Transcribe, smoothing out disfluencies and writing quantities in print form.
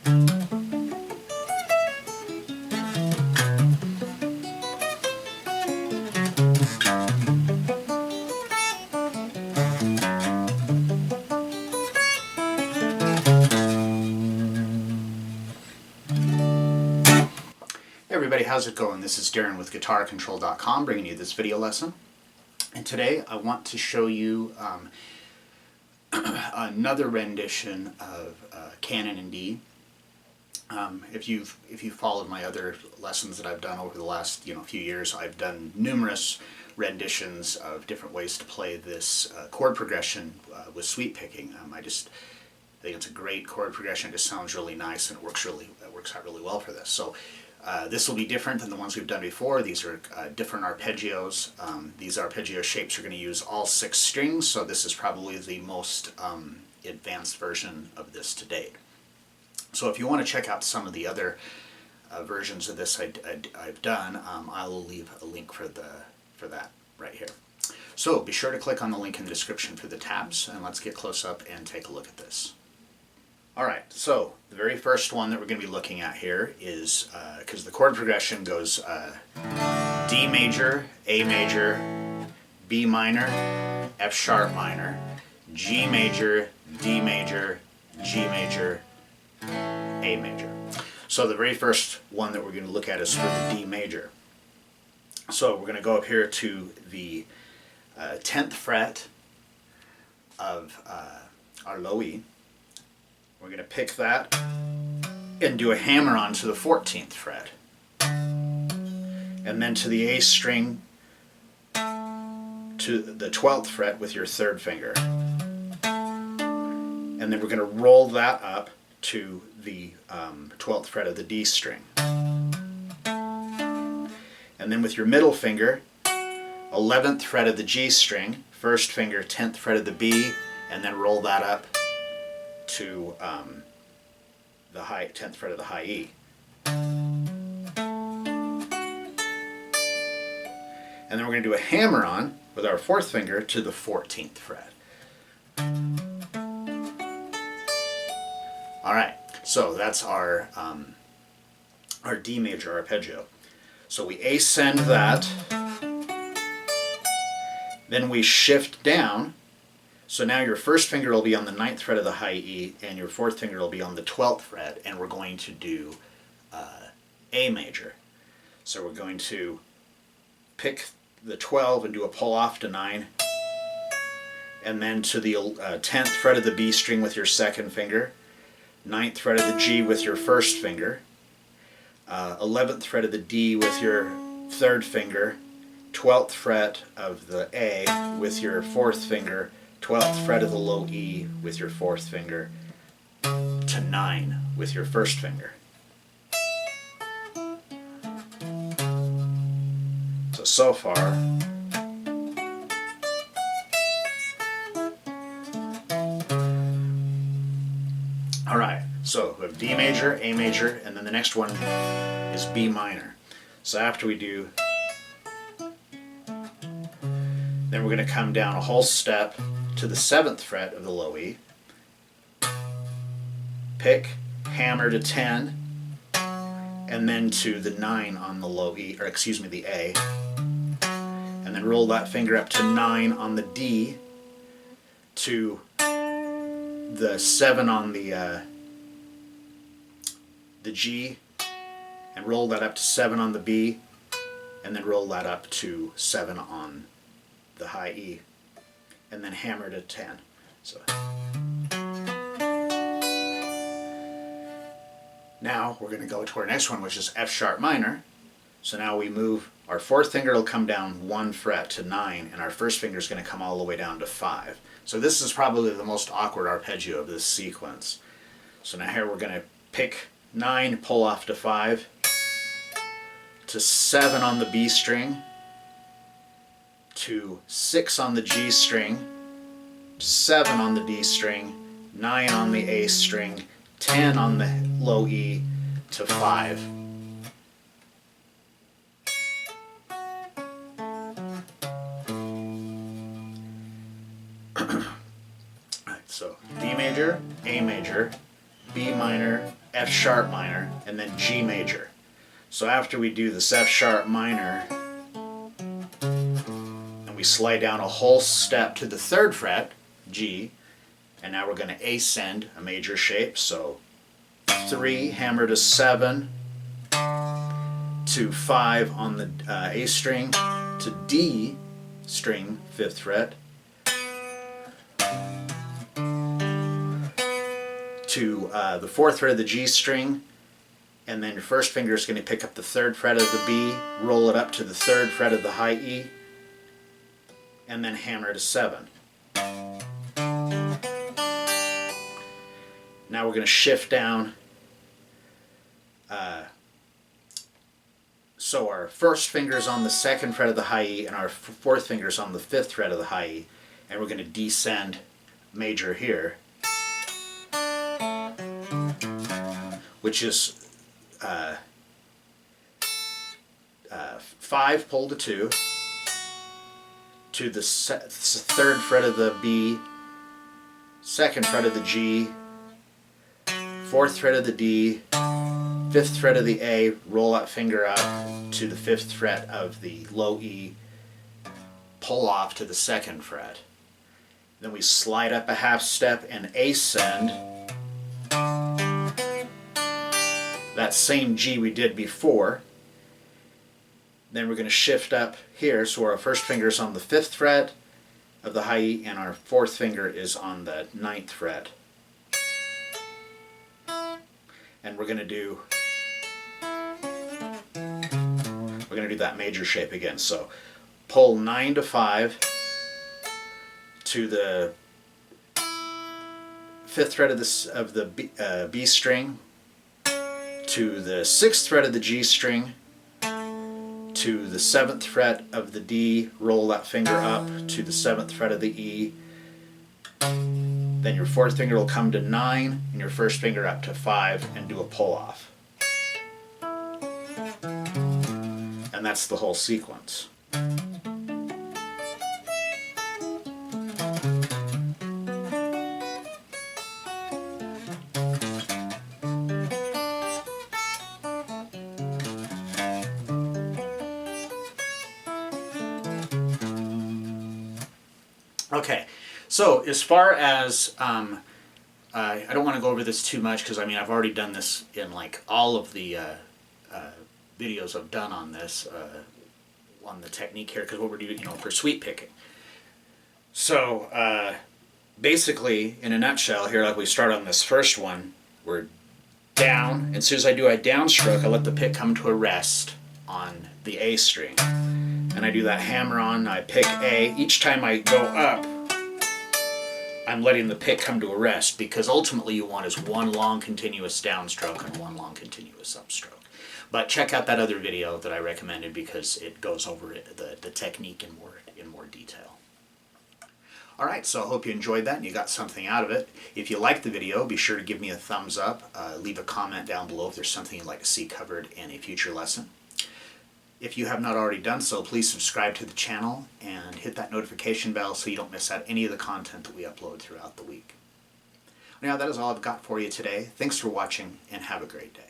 Hey everybody, how's it going? This is Darrin with GuitarControl.com bringing you this video lesson. And today I want to show you another rendition of Canon In D. If you've followed my other lessons that I've done over the last few years, I've done numerous renditions of different ways to play this chord progression with sweep picking. I think it's a great chord progression. It just sounds really nice, and it works out really well for this. So this will be different than the ones we've done before. These are different arpeggios. These arpeggio shapes are going to use all 6 strings, so this is probably the most advanced version of this to date. So if you want to check out some of the other versions of this I've done, I will leave a link for that right here. So be sure to click on the link in the description for the tabs, and let's get close up and take a look at this. Alright, so the very first one that we're going to be looking at here is, because the chord progression goes D major, A major, B minor, F sharp minor, G major, D major, G major, A major. So the very first one that we're going to look at is for the D major. So we're going to go up here to the 10th fret of our low E. We're going to pick that and do a hammer on to the 14th fret. And then to the A string to the 12th fret with your 3rd finger. And then we're going to roll that up to the 12th fret of the D string. And then with your middle finger, 11th fret of the G string, 1st finger, 10th fret of the B, and then roll that up to the 10th fret of the high E. And then we're going to do a hammer on with our 4th finger to the 14th fret. Alright, so that's our D major arpeggio. So we ascend that, then we shift down. So now your 1st finger will be on the 9th fret of the high E, and your 4th finger will be on the 12th fret, and we're going to do A major. So we're going to pick the 12 and do a pull off to 9, and then to the 10th fret of the B string with your 2nd finger, 9th fret of the G with your 1st finger, 11th fret of the D with your 3rd finger, 12th fret of the A with your 4th finger, 12th fret of the low E with your 4th finger, to 9 with your 1st finger. So far, alright, so we have D major, A major, and then the next one is B minor. So after we do, then we're going to come down a whole step to the 7th fret of the low E, pick, hammer to 10, and then to the 9 on the low E, or excuse me, the A, and then roll that finger up to 9 on the D, to the 7 on the G, and roll that up to 7 on the B, and then roll that up to 7 on the high E, and then hammer to 10. So now we're going to go to our next one, which is F sharp minor. So now we move, our 4th finger will come down 1 fret to 9, and our 1st finger is going to come all the way down to 5. So this is probably the most awkward arpeggio of this sequence. So now here we're going to pick 9, pull off to 5, to 7 on the B string, to 6 on the G string, 7 on the D string, 9 on the A string, 10 on the low E, to 5. So D major, A major, B minor, F sharp minor, and then G major. So after we do this F sharp minor, and we slide down a whole step to the 3rd fret, G, and now we're going to ascend a major shape. So 3, hammer to 7, to 5 on the A string, to D string, 5th fret, to the 4th fret of the G string, and then your first finger is going to pick up the 3rd fret of the B, roll it up to the 3rd fret of the high E, and then hammer to 7. Now we're going to shift down. So our first finger is on the 2nd fret of the high E, and our 4th finger is on the 5th fret of the high E, and we're going to descend major here, which is 5, pull to 2, to the 3rd fret of the B, 2nd fret of the G, 4th fret of the D, 5th fret of the A, roll that finger up to the 5th fret of the low E, pull off to the 2nd fret. Then we slide up a half step and ascend that same G we did before. Then we're going to shift up here, so our first finger is on the 5th fret of the high E, and our 4th finger is on the 9th fret. And we're going to do that major shape again. So pull 9 to 5 to the 5th fret of the B string, to the 6th fret of the G string, to the 7th fret of the D, roll that finger up to the 7th fret of the E. Then your 4th finger will come to 9, and your 1st finger up to 5, and do a pull off. And that's the whole sequence. Okay, so as far as I don't want to go over this too much, because I mean I've already done this in like all of the videos I've done on this on the technique here, because what we're doing, for sweep picking. So basically, in a nutshell, here, like we start on this first one, we're down, and as soon as I do a downstroke, I let the pick come to a rest on the A string. And I do that hammer on, I pick A. Each time I go up, I'm letting the pick come to a rest, because ultimately you want is one long continuous downstroke and one long continuous upstroke. But check out that other video that I recommended, because it goes over the technique in more detail. Alright, so I hope you enjoyed that and you got something out of it. If you liked the video, be sure to give me a thumbs up. Leave a comment down below if there's something you'd like to see covered in a future lesson. If you have not already done so, please subscribe to the channel and hit that notification bell so you don't miss out any of the content that we upload throughout the week. Now, that is all I've got for you today. Thanks for watching, and have a great day.